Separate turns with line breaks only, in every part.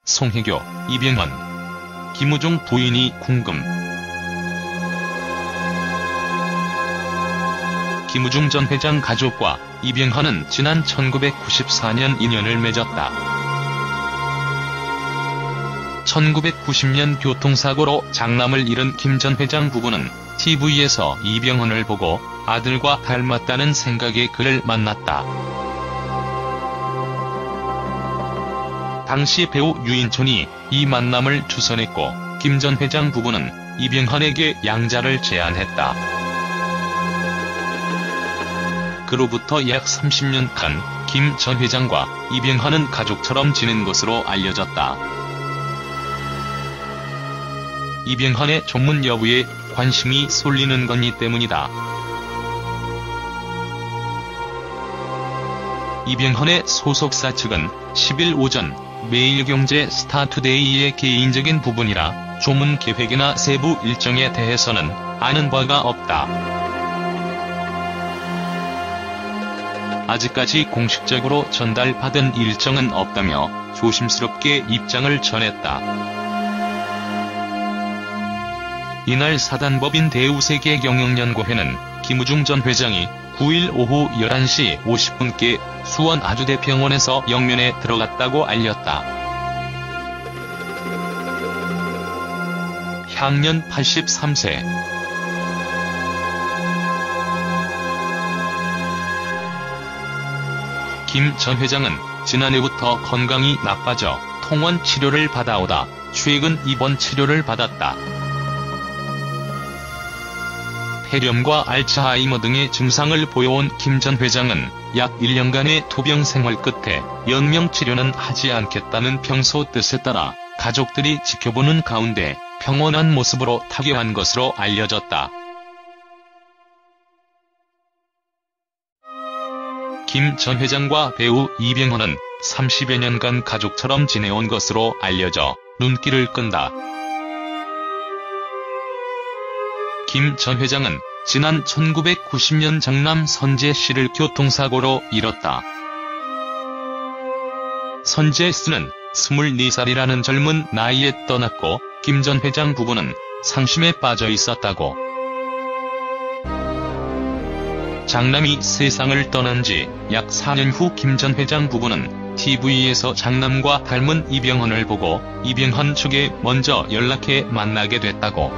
송혜교, 이병헌, 김우중 부인이 궁금. 김우중 전 회장 가족과 이병헌은 지난 1994년 인연을 맺었다. 1990년 교통사고로 장남을 잃은 김 전 회장 부부는 TV에서 이병헌을 보고 아들과 닮았다는 생각에 그를 만났다. 당시 배우 유인촌이 이 만남을 주선했고 김 전 회장 부부는 이병헌에게 양자를 제안했다. 그로부터 약 30년간 김 전 회장과 이병헌은 가족처럼 지낸 것으로 알려졌다. 이병헌의 조문 여부에 관심이 쏠리는 것이 때문이다. 이병헌의 소속사 측은 10일 오전 매일경제 스타투데이의 개인적인 부분이라 조문 계획이나 세부 일정에 대해서는 아는 바가 없다. 아직까지 공식적으로 전달받은 일정은 없다며 조심스럽게 입장을 전했다. 이날 사단법인 대우세계경영연구회는 김우중 전 회장이 9일 오후 11시 50분께 수원 아주대병원에서 영면에 들어갔다고 알렸다. 향년 83세. 김 전 회장은 지난해부터 건강이 나빠져 통원 치료를 받아오다 최근 입원 치료를 받았다. 폐렴과 알츠하이머 등의 증상을 보여온 김 전 회장은 약 1년간의 투병 생활 끝에 연명치료는 하지 않겠다는 평소 뜻에 따라 가족들이 지켜보는 가운데 평온한 모습으로 타계한 것으로 알려졌다. 김 전 회장과 배우 이병헌은 30여 년간 가족처럼 지내온 것으로 알려져 눈길을 끈다. 김 전 회장은 지난 1990년 장남 선재 씨를 교통사고로 잃었다. 선재 씨는 24살이라는 젊은 나이에 떠났고 김 전 회장 부부는 상심에 빠져 있었다고. 장남이 세상을 떠난 지 약 4년 후 김 전 회장 부부는 TV에서 장남과 닮은 이병헌을 보고 이병헌 측에 먼저 연락해 만나게 됐다고.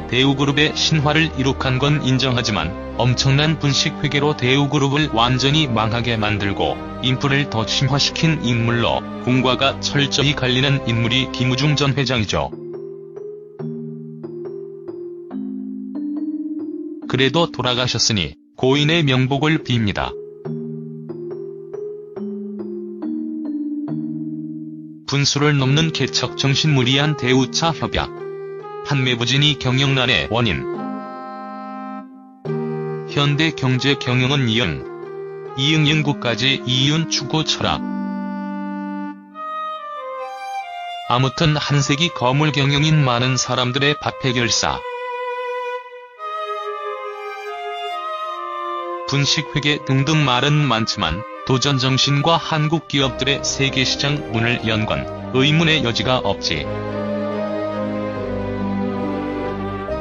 대우그룹의 신화를 이룩한 건 인정하지만 엄청난 분식회계로 대우그룹을 완전히 망하게 만들고 인프를 더 심화시킨 인물로 공과가 철저히 갈리는 인물이 김우중 전 회장이죠. 그래도 돌아가셨으니 고인의 명복을 빕니다. 분수를 넘는 개척 정신무리한 대우차 협약. 판매부진이 경영난의 원인. 현대경제 경영은 이응영구까지 이윤 추구 철학. 아무튼 한세기 거물 경영인 많은 사람들의 밥해결사. 분식회계 등등 말은 많지만 도전정신과 한국 기업들의 세계시장 문을 연 건 의문의 여지가 없지.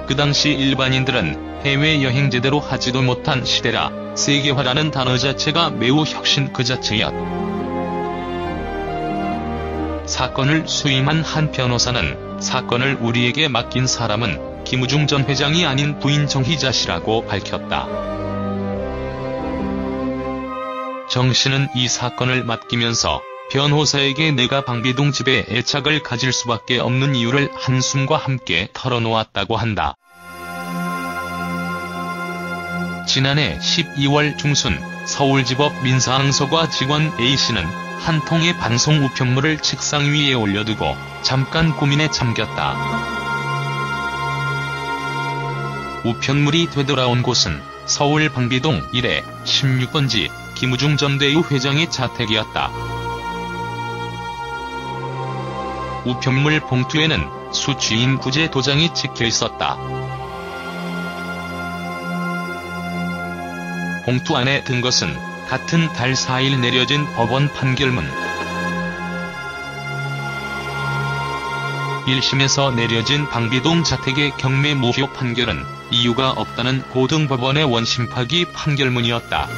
그 당시 일반인들은 해외여행 제대로 하지도 못한 시대라 세계화라는 단어 자체가 매우 혁신 그 자체였. 사건을 수임한 한 변호사는 사건을 우리에게 맡긴 사람은 김우중 전 회장이 아닌 부인 정희자 씨라고 밝혔다. 정 씨는 이 사건을 맡기면서 변호사에게 내가 방비동 집에 애착을 가질 수밖에 없는 이유를 한숨과 함께 털어놓았다고 한다. 지난해 12월 중순 서울지법 민사항소과 직원 A씨는 한 통의 방송 우편물을 책상 위에 올려두고 잠깐 고민에 잠겼다. 우편물이 되돌아온 곳은 서울 방비동 1에 16번지 김우중 전 대우 회장의 자택이었다. 우편물 봉투에는 수취인 부재 도장이 찍혀 있었다. 봉투 안에 든 것은 같은 달 4일 내려진 법원 판결문. 1심에서 내려진 방비동 자택의 경매 무효 판결은 이유가 없다는 고등법원의 원심 파기 판결문이었다.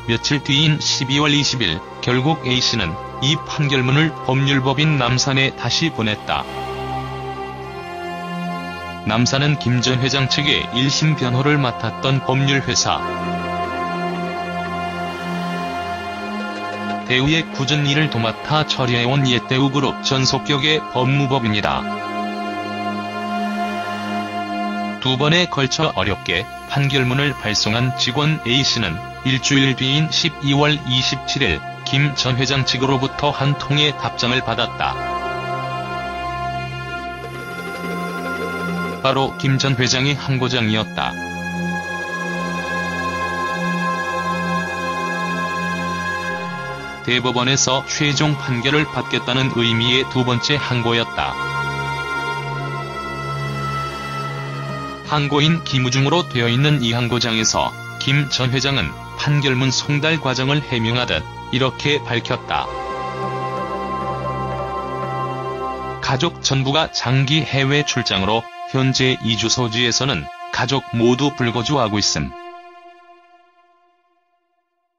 며칠 뒤인 12월 20일 결국 A씨는 이 판결문을 법률법인 남산에 다시 보냈다. 남산은 김 전 회장 측의 1심 변호를 맡았던 법률회사. 대우의 굳은 일을 도맡아 처리해온 옛 대우그룹 전속격의 법무법인이다. 두 번에 걸쳐 어렵게 판결문을 발송한 직원 A씨는 일주일 뒤인 12월 27일 김 전 회장 측으로부터 한 통의 답장을 받았다. 바로 김 전 회장의 항고장이었다. 대법원에서 최종 판결을 받겠다는 의미의 두 번째 항고였다. 항고인 김우중으로 되어 있는 이 항고장에서 김 전 회장은 판결문 송달 과정을 해명하듯 이렇게 밝혔다. 가족 전부가 장기 해외 출장으로 현재 이주소지에서는 가족 모두 불거주하고 있음.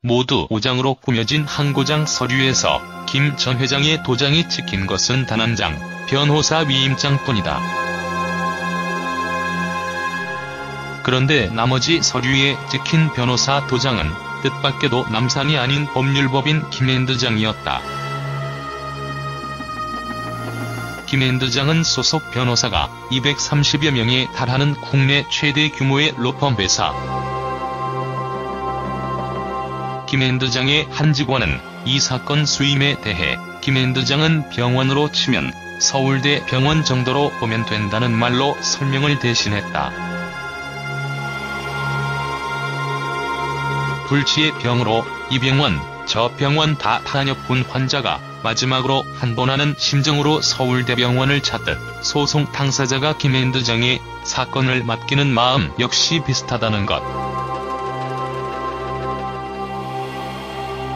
모두 5장으로 꾸며진 항고장 서류에서 김 전 회장의 도장이 찍힌 것은 단 한 장, 변호사 위임장뿐이다. 그런데 나머지 서류에 찍힌 변호사 도장은 뜻밖에도 남산이 아닌 법률법인 김앤드장이었다. 김앤드장은 소속 변호사가 230여 명에 달하는 국내 최대 규모의 로펌 회사. 김앤드장의 한 직원은 이 사건 수임에 대해 김앤드장은 병원으로 치면 서울대 병원 정도로 보면 된다는 말로 설명을 대신했다. 불치의 병으로 이 병원, 저 병원 다 다녀본 환자가 마지막으로 한번하는 심정으로 서울대병원을 찾듯 소송 당사자가 김앤드장의 사건을 맡기는 마음 역시 비슷하다는 것.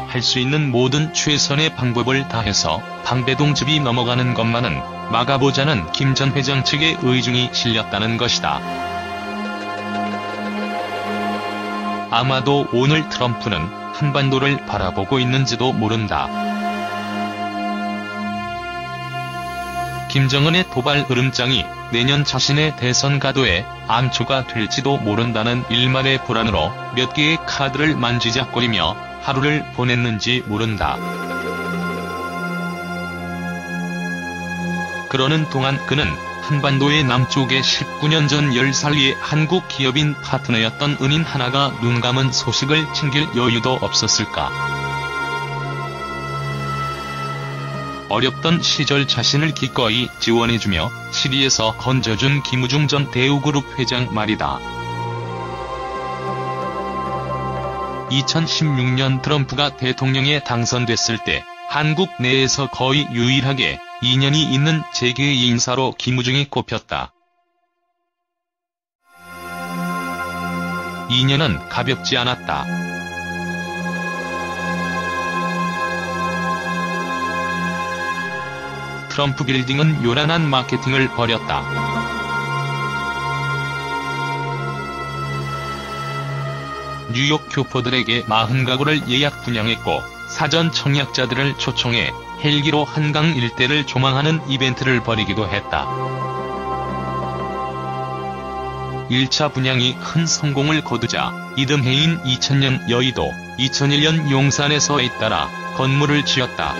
할 수 있는 모든 최선의 방법을 다해서 방배동 집이 넘어가는 것만은 막아보자는 김 전 회장 측의 의중이 실렸다는 것이다. 아마도 오늘 트럼프는 한반도를 바라보고 있는지도 모른다. 김정은의 도발 으름장이 내년 자신의 대선 가도에 암초가 될지도 모른다는 일말의 불안으로 몇 개의 카드를 만지작거리며 하루를 보냈는지 모른다. 그러는 동안 그는 한반도의 남쪽에 19년 전 10살의 한국 기업인 파트너였던 은인 하나가 눈감은 소식을 챙길 여유도 없었을까. 어렵던 시절 자신을 기꺼이 지원해주며 시리에서 건져준 김우중 전 대우그룹 회장 말이다. 2016년 트럼프가 대통령에 당선됐을 때 한국 내에서 거의 유일하게 인연이 있는 재계의 인사로 김우중이 꼽혔다. 인연은 가볍지 않았다. 트럼프 빌딩은 요란한 마케팅을 벌였다. 뉴욕 교포들에게 40가구를 예약 분양했고 사전 청약자들을 초청해 헬기로 한강 일대를 조망하는 이벤트를 벌이기도 했다. 1차 분양이 큰 성공을 거두자 이듬해인 2000년 여의도, 2001년 용산에서 잇따라 건물을 지었다.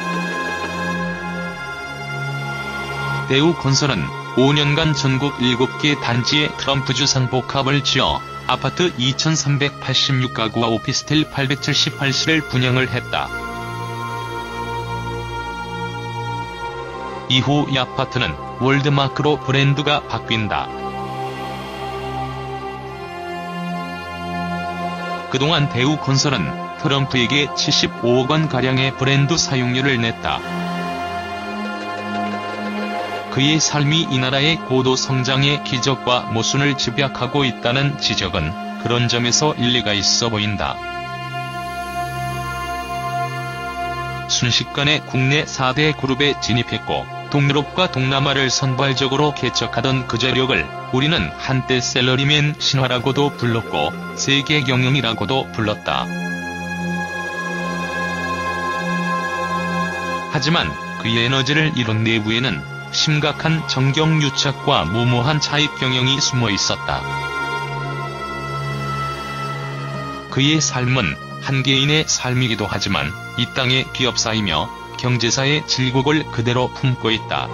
대우건설은 5년간 전국 7개 단지에 트럼프주 상복합을 지어 아파트 2386가구와 오피스텔 878실을 분양을 했다. 이후 이 아파트는 월드마크로 브랜드가 바뀐다. 그동안 대우건설은 트럼프에게 75억 원가량의 브랜드 사용료를 냈다. 그의 삶이 이 나라의 고도 성장의 기적과 모순을 집약하고 있다는 지적은 그런 점에서 일리가 있어 보인다. 순식간에 국내 4대 그룹에 진입했고 동유럽과 동남아를 선발적으로 개척하던 그 재력을 우리는 한때 샐러리맨 신화라고도 불렀고 세계 경영이라고도 불렀다. 하지만 그의 에너지를 이룬 내부에는 심각한 정경유착과 무모한 차익 경영이 숨어 있었다. 그의 삶은 한 개인의 삶이기도 하지만 이 땅의 기업사이며 경제사의 질곡을 그대로 품고 있다.